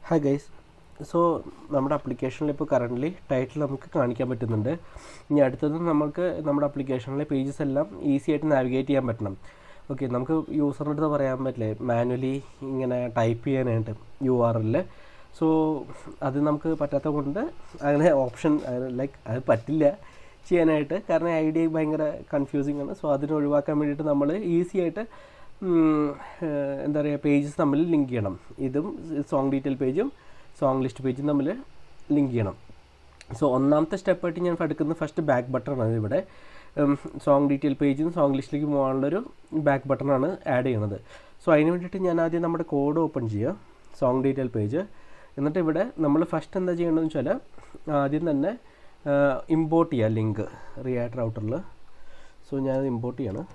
Hi guys. So നമ്മുടെ ആപ്ലിക്കേഷനിൽ ഇപ്പോൾ കറൻ്റ്ലി ടൈറ്റിൽ നമുക്ക് കാണിക്കാൻ പറ്റുന്നുണ്ട്. ഇനി അടുത്തത് നമുക്ക് നമ്മുടെ ആപ്ലിക്കേഷനിലെ പേജസ് എല്ലാം ഈസി ആയിട്ട് നാവിഗേറ്റ് ചെയ്യാൻ പറ്റണം. ഓക്കെ, നമുക്ക് യൂസറിൻ്റെ അടുത്ത് പറയാൻ പറ്റില്ലേ മാനുവലി ഇങ്ങനെ ടൈപ്പ് ചെയ്യാനായിട്ട് URL. സോ അത് നമുക്ക് പറ്റാത്ത കൊണ്ട് അങ്ങനെ ഓപ്ഷൻ അത് പറ്റില്ല ചെയ്യാനായിട്ട്, കാരണം ഐഡിയ ഭയങ്കര കൺഫ്യൂസിങ് ആണ്. സോ അതിനെ ഒഴിവാക്കാൻ വേണ്ടിയിട്ട് നമ്മൾ ഈസി ആയിട്ട് എന്താ പറയുക പേജസ് തമ്മിൽ ലിങ്ക് ചെയ്യണം. ഇതും സോങ് ഡീറ്റെയിൽ പേജും സോങ് ലിസ്റ്റ് പേജും തമ്മിൽ ലിങ്ക് ചെയ്യണം. സോ ഒന്നാമത്തെ സ്റ്റെപ്പായിട്ട് ഞാൻ എടുക്കുന്നത് ഫസ്റ്റ് ബാക്ക് ബട്ടണാണ്. ഇവിടെ സോങ് ഡീറ്റെയിൽ പേജും സോങ് ലിസ്റ്റിലേക്ക് പോകാനുള്ളൊരു ബാക്ക് ബട്ടണാണ് ആഡ് ചെയ്യണത്. സോ അതിന് വേണ്ടിയിട്ട് ഞാൻ ആദ്യം നമ്മുടെ കോഡ് ഓപ്പൺ ചെയ്യുക, സോങ് ഡീറ്റെയിൽ പേജ്. എന്നിട്ട് ഇവിടെ നമ്മൾ ഫസ്റ്റ് എന്താ ചെയ്യേണ്ടതെന്ന് വെച്ചാൽ ആദ്യം തന്നെ ഇമ്പോർട്ട് ചെയ്യുക ലിങ്ക് റിയാക്ട് റൗട്ടറിൽ. സോ ഞാൻ ഇമ്പോർട്ട് ചെയ്യണം.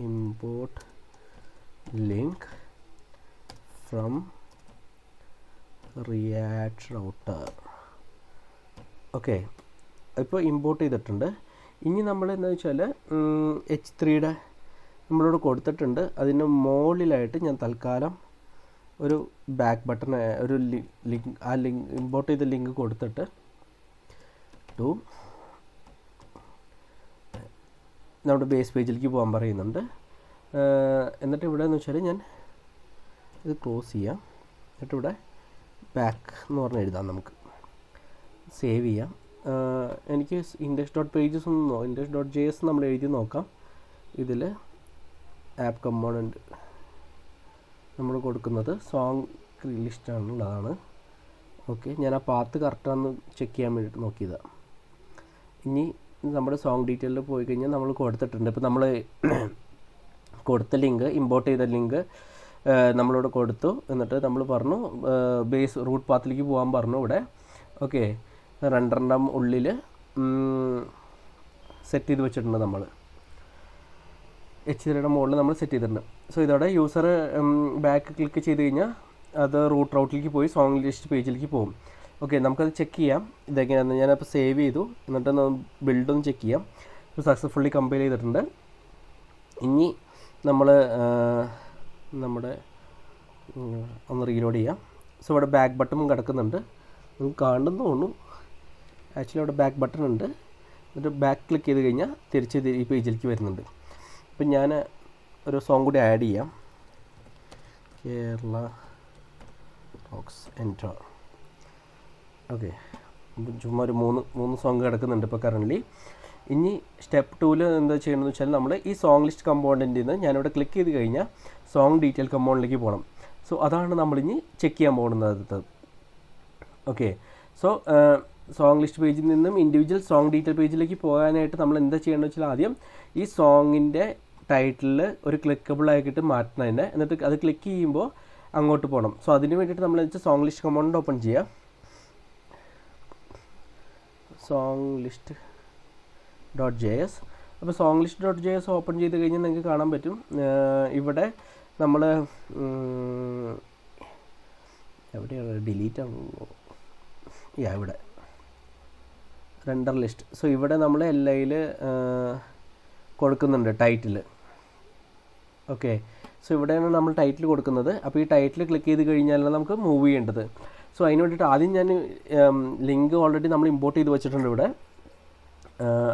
Import link from react router. Okay, ഇപ്പോൾ ഇമ്പോർട്ട് ചെയ്തിട്ടുണ്ട്. ഇനി നമ്മൾ എന്താ വെച്ചാൽ H3 നമ്മളോട് കൊടുത്തിട്ടുണ്ട്. അതിന് മുകളിലായിട്ട് ഞാൻ തൽക്കാലം ഒരു ബാക്ക് ബട്ടൺ, ഒരു ലിങ്ക്, ആ ലിങ്ക് ഇമ്പോർട്ട് ചെയ്ത ലിങ്ക് കൊടുത്തിട്ട് നമ്മുടെ ബേസ് പേജിലേക്ക് പോകാൻ പറയുന്നുണ്ട്. എന്നിട്ട് ഇവിടെ എന്ന് വെച്ചാൽ ഞാൻ ഇത് ക്ലോസ് ചെയ്യാം. എന്നിട്ട് ഇവിടെ ബാക്ക് എന്ന് പറഞ്ഞ് എഴുതാം, നമുക്ക് സേവ് ചെയ്യാം. എനിക്ക് index.pages നമ്മൾ എഴുതി നോക്കാം. ഇതിൽ ആപ്പ് കമ്പോണൻറ്റ് നമ്മൾ കൊടുക്കുന്നത് സോങ് ലിസ്റ്റാണുള്ളതാണ്. ഓക്കെ, ഞാൻ ആ പാത്ത് കറക്റ്റാണെന്ന് ചെക്ക് ചെയ്യാൻ വേണ്ടിയിട്ട് നോക്കിയതാണ്. ഇനി നമ്മുടെ സോങ് ഡീറ്റെയിലിൽ പോയി കഴിഞ്ഞാൽ നമ്മൾ കൊടുത്തിട്ടുണ്ട്. ഇപ്പോൾ നമ്മൾ കൊടുത്ത ലിങ്ക്, ഇമ്പോർട്ട് ചെയ്ത ലിങ്ക് നമ്മളോട് കൊടുത്തു. എന്നിട്ട് നമ്മൾ പറഞ്ഞു ബേസ് റൂട്ട് പാത്തിലേക്ക് പോകാൻ പറഞ്ഞു ഇവിടെ. ഓക്കെ, രണ്ടെണ്ണം ഉള്ളിൽ സെറ്റ് ചെയ്ത് വെച്ചിട്ടുണ്ട്. നമ്മൾ H3 മുകളിൽ നമ്മൾ സെറ്റ് ചെയ്തിട്ടുണ്ട്. സോ ഇതോടെ യൂസർ ബാക്ക് ക്ലിക്ക് ചെയ്ത് കഴിഞ്ഞാൽ അത് റൂട്ടിലേക്ക് പോയി സോങ് ലിസ്റ്റ് പേജിലേക്ക് പോകും. ഓക്കെ, നമുക്കത് ചെക്ക് ചെയ്യാം ഇതെങ്ങനെയാണെന്ന്. ഞാനപ്പോൾ സേവ് ചെയ്തു. എന്നിട്ട് ബിൽഡൊന്ന് ചെക്ക് ചെയ്യാം. ഇപ്പോൾ സക്സസ്ഫുള്ളി കമ്പൈൽ ചെയ്തിട്ടുണ്ട്. ഇനി നമ്മൾ നമ്മുടെ ഒന്ന് റീലോഡ് ചെയ്യാം. സോ ഇവിടെ ബാക്ക് ബട്ടണും കിടക്കുന്നുണ്ട്, നമുക്ക് കാണുന്നു തോന്നുന്നു. ആക്ച്വലി അവിടെ ബാക്ക് ബട്ടൺ ഉണ്ട്. എന്നിട്ട് ബാക്ക് ക്ലിക്ക് ചെയ്ത് കഴിഞ്ഞാൽ തിരിച്ച് ഈ പേജിലേക്ക് വരുന്നുണ്ട്. ഇപ്പം ഞാൻ ഒരു സോങ് കൂടി ആഡ് ചെയ്യാം, കേരള റോക്സ് എൻട്ര. ഓക്കെ, ചുമ്മാ ഒരു മൂന്ന് സോങ് കിടക്കുന്നുണ്ട് ഇപ്പോൾ കറൻ്റ്ലി. ഇനി സ്റ്റെപ്പ് 2 എന്താ ചെയ്യണമെന്ന് വെച്ചാൽ നമ്മൾ ഈ സോങ് ലിസ്റ്റ് കമ്പോണൻറ്റിൽ നിന്ന് ഞാനിവിടെ ക്ലിക്ക് ചെയ്ത് കഴിഞ്ഞാൽ സോങ് ഡീറ്റെയിൽ കമ്പോണൻറ്റിലേക്ക് പോകണം. സോ അതാണ് നമ്മളിനി ചെക്ക് ചെയ്യാൻ പോകുന്നത്. ഓക്കെ, സോ സോങ് ലിസ്റ്റ് പേജിൽ നിന്നും ഇൻഡിവിജ്വൽ സോങ് ഡീറ്റെയിൽ പേജിലേക്ക് പോകാനായിട്ട് നമ്മൾ എന്താ ചെയ്യണമെന്ന് വെച്ചാൽ ആദ്യം ഈ സോങ്ങിൻ്റെ ടൈറ്റിൽ ഒരു ക്ലിക്കബിൾ ആക്കിയിട്ട് മാറ്റണം തന്നെ. എന്നിട്ട് അത് ക്ലിക്ക് ചെയ്യുമ്പോൾ അങ്ങോട്ട് പോകണം. സോ അതിന് വേണ്ടിയിട്ട് നമ്മൾ വെച്ചാൽ സോങ് ലിസ്റ്റ് കമ്പോണൻറ്റ് ഓപ്പൺ ചെയ്യുക. Song list .js. അപ്പോൾ സോങ് ലിസ്റ്റ് .js ഓപ്പൺ ചെയ്ത് കഴിഞ്ഞാൽ നിങ്ങൾക്ക് കാണാൻ പറ്റും ഇവിടെ നമ്മൾ എവിടെയാണ് ഡിലീറ്റ് ആവുമോ, ഇവിടെ റെൻഡർ ലിസ്റ്റ്. സോ ഇവിടെ നമ്മൾ LIയിൽ കൊടുക്കുന്നുണ്ട് ടൈറ്റിൽ. ഓക്കെ, സോ ഇവിടെയാണ് നമ്മൾ ടൈറ്റിൽ കൊടുക്കുന്നത്. അപ്പോൾ ഈ ടൈറ്റിൽ ക്ലിക്ക് ചെയ്ത് കഴിഞ്ഞാലാണ് നമുക്ക് മൂവ് ചെയ്യേണ്ടത്. സോ അതിന് വേണ്ടിയിട്ട് ആദ്യം ഞാൻ ലിങ്ക് ഓൾറെഡി നമ്മൾ ഇമ്പോർട്ട് ചെയ്ത് വെച്ചിട്ടുണ്ട് ഇവിടെ.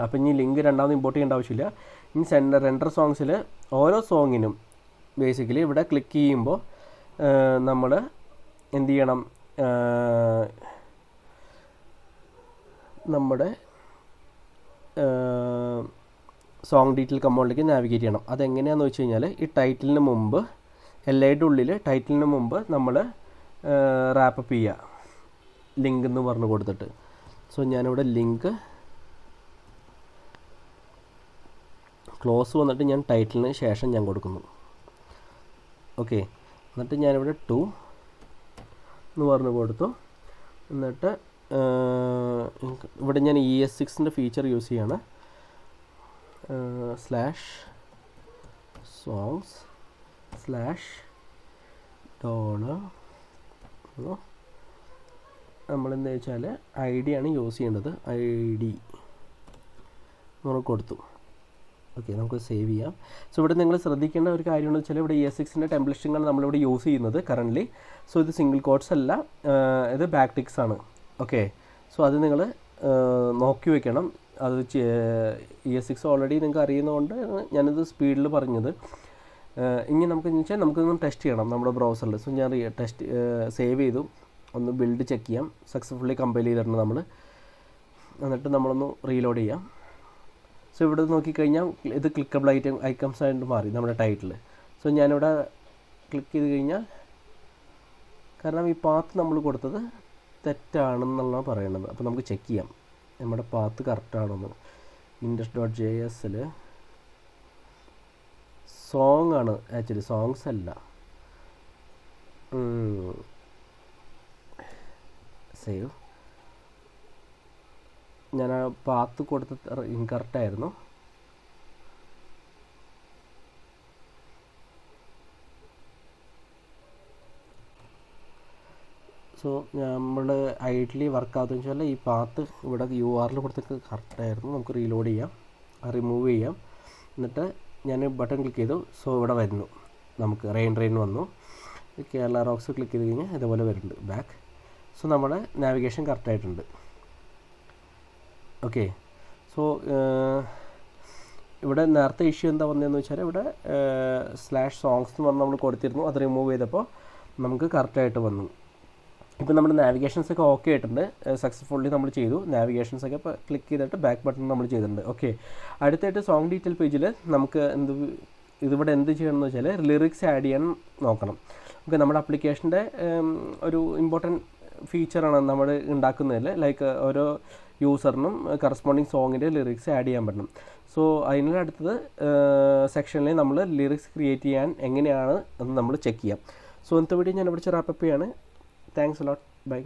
അപ്പം ഇനി ലിങ്ക് രണ്ടാമത് ഇമ്പോർട്ട് ചെയ്യേണ്ട ആവശ്യമില്ല. ഇനി റെൻഡർ സോങ്സിൽ ഓരോ സോങ്ങിനും ബേസിക്കലി ഇവിടെ ക്ലിക്ക് ചെയ്യുമ്പോൾ നമ്മൾ എന്ത് ചെയ്യണം, നമ്മുടെ സോങ് ഡീറ്റെയിൽ കമ്പോണൻറ്റിലേക്ക് നാവിഗേറ്റ് ചെയ്യണം. അതെങ്ങനെയാണെന്ന് വെച്ച് കഴിഞ്ഞാൽ ഈ ടൈറ്റിലിന് മുമ്പ് LIയുടെ ഉള്ളിൽ ടൈറ്റിലിന് മുമ്പ് നമ്മൾ റാപ്പപ്പ് ചെയ്യുക ലിങ്ക് എന്ന് പറഞ്ഞ് കൊടുത്തിട്ട്. സോ ഞാനിവിടെ ലിങ്ക് ക്ലോസ് വന്നിട്ട് ഞാൻ ടൈറ്റിലിന് ശേഷം ഞാൻ കൊടുക്കുന്നു. ഓക്കെ, എന്നിട്ട് ഞാനിവിടെ 2 എന്ന് പറഞ്ഞ് കൊടുത്തു. എന്നിട്ട് ഇവിടെ ഞാൻ ES6 ഫീച്ചർ യൂസ് ചെയ്യാണ്. /songs/$ നമ്മളെന്താ വെച്ചാൽ ID ആണ് യൂസ് ചെയ്യേണ്ടത്. ID നമ്മൾ കൊടുത്തു. ഓക്കെ, നമുക്ക് സേവ് ചെയ്യാം. സോ ഇവിടെ നിങ്ങൾ ശ്രദ്ധിക്കേണ്ട ഒരു കാര്യമെന്ന് വെച്ചാൽ ഇവിടെ ES6ൻ്റെ ടെംപ്ലേറ്റിംഗാണ് നമ്മളിവിടെ യൂസ് ചെയ്യുന്നത് കറൻ്റ്ലി. സോ ഇത് സിംഗിൾ കോട്ട്സ് അല്ല, ഇത് ബാക്ക് ടിക്സ് ആണ്. ഓക്കെ, സോ അത് നിങ്ങൾ നോക്കി വെക്കണം. അത് ES6 ഓൾറെഡി നിങ്ങൾക്ക് അറിയുന്നതുകൊണ്ട് ഞാനിത് സ്പീഡിൽ പറഞ്ഞത്. ഇനി നമുക്കൊന്ന് ടെസ്റ്റ് ചെയ്യണം നമ്മുടെ ബ്രൗസറിൽ. സോ ഞാൻ ടെസ്റ്റ് സേവ് ചെയ്തു, ഒന്ന് ബിൽഡ് ചെക്ക് ചെയ്യാം. സക്സസ്ഫുള്ളി കമ്പൈൽ ചെയ്തിട്ടുണ്ട് നമ്മൾ. എന്നിട്ട് നമ്മളൊന്ന് റീലോഡ് ചെയ്യാം. സോ ഇവിടെ നോക്കിക്കഴിഞ്ഞാൽ ഇത് ക്ലിക്കബിൾ ഐക്കംസ് ആയിട്ട് മാറി നമ്മുടെ ടൈറ്റിൽ. സോ ഞാനിവിടെ ക്ലിക്ക് ചെയ്ത് കഴിഞ്ഞാൽ, കാരണം ഈ പാത്ത് നമ്മൾ കൊടുത്തത് തെറ്റാണെന്നുള്ളതാണ് പറയുന്നത്. അപ്പോൾ നമുക്ക് ചെക്ക് ചെയ്യാം നമ്മുടെ പാത്ത് കറക്റ്റാണെന്ന്. index.jsൽ സോങ് ആണ് ആക്ച്വലി, സോങ്സ് അല്ല. സേവ്. ഞാൻ ആ പാത്ത് കൊടുത്ത ഇൻകറക്റ്റായിരുന്നു. സോ നമ്മൾ ഐഡിയലി വർക്കാകുമെന്ന് വെച്ചാൽ ഈ പാത്ത് ഇവിടെ URL കൊടുത്തിട്ട് കറക്റ്റായിരുന്നു. നമുക്ക് റീലോഡ് ചെയ്യാം, റിമൂവ് ചെയ്യാം. എന്നിട്ട് ഞാൻ ബട്ടൺ ക്ലിക്ക് ചെയ്തു. സോ ഇവിടെ വരുന്നു, നമുക്ക് റെയിൻ വന്നു. കേരള റോക്സ് ക്ലിക്ക് ചെയ്ത് കഴിഞ്ഞാൽ ഇതുപോലെ വരുന്നുണ്ട് ബാക്ക്. സോ നമ്മുടെ നാവിഗേഷൻ കറക്റ്റായിട്ടുണ്ട്. ഓക്കെ, സോ ഇവിടെ നേരത്തെ ഇഷ്യൂ എന്താ വന്നതെന്ന് വെച്ചാൽ ഇവിടെ /songs എന്ന് പറഞ്ഞ് നമ്മൾ കൊടുത്തിരുന്നു. അത് റിമൂവ് ചെയ്തപ്പോൾ നമുക്ക് കറക്റ്റായിട്ട് വന്നു. ഇപ്പോൾ നമ്മുടെ നാവിഗേഷൻസൊക്കെ ഓക്കെ ആയിട്ടുണ്ട്. സക്സസ്ഫുള്ളി നമ്മൾ ചെയ്തു. നാവിഗേഷൻസൊക്കെ ഇപ്പോൾ ക്ലിക്ക് ചെയ്തിട്ട് ബാക്ക് ബട്ടൺ നമ്മൾ ചെയ്തിട്ടുണ്ട്. ഓക്കെ, അടുത്തായിട്ട് സോങ് ഡീറ്റെയിൽ പേജിൽ നമുക്ക് ഇതിവിടെ എന്ത് ചെയ്യണമെന്ന് വെച്ചാൽ ലിറിക്സ് ആഡ് ചെയ്യാൻ നോക്കണം. ഓക്കെ, നമ്മുടെ ആപ്ലിക്കേഷൻ്റെ ഒരു ഇമ്പോർട്ടൻറ്റ് ഫീച്ചറാണ് നമ്മൾ ഉണ്ടാക്കുന്നതിൽ. ലൈക്ക് ഓരോ യൂസറിനും കറസ്പോണ്ടിങ് സോങ്ങിൻ്റെ ലിറിക്സ് ആഡ് ചെയ്യാൻ പറ്റണം. സോ അതിൻ്റെ അടുത്തത് സെക്ഷനിൽ നമ്മൾ ലിറിക്സ് ക്രിയേറ്റ് ചെയ്യാൻ എങ്ങനെയാണ് എന്ന് നമ്മൾ ചെക്ക് ചെയ്യാം. സോ ഇന്നത്തെ വീഡിയോ ഞാൻ ഇവിടെ റാപ്പപ്പ് ചെയ്യാണ്. Thanks a lot. Bye.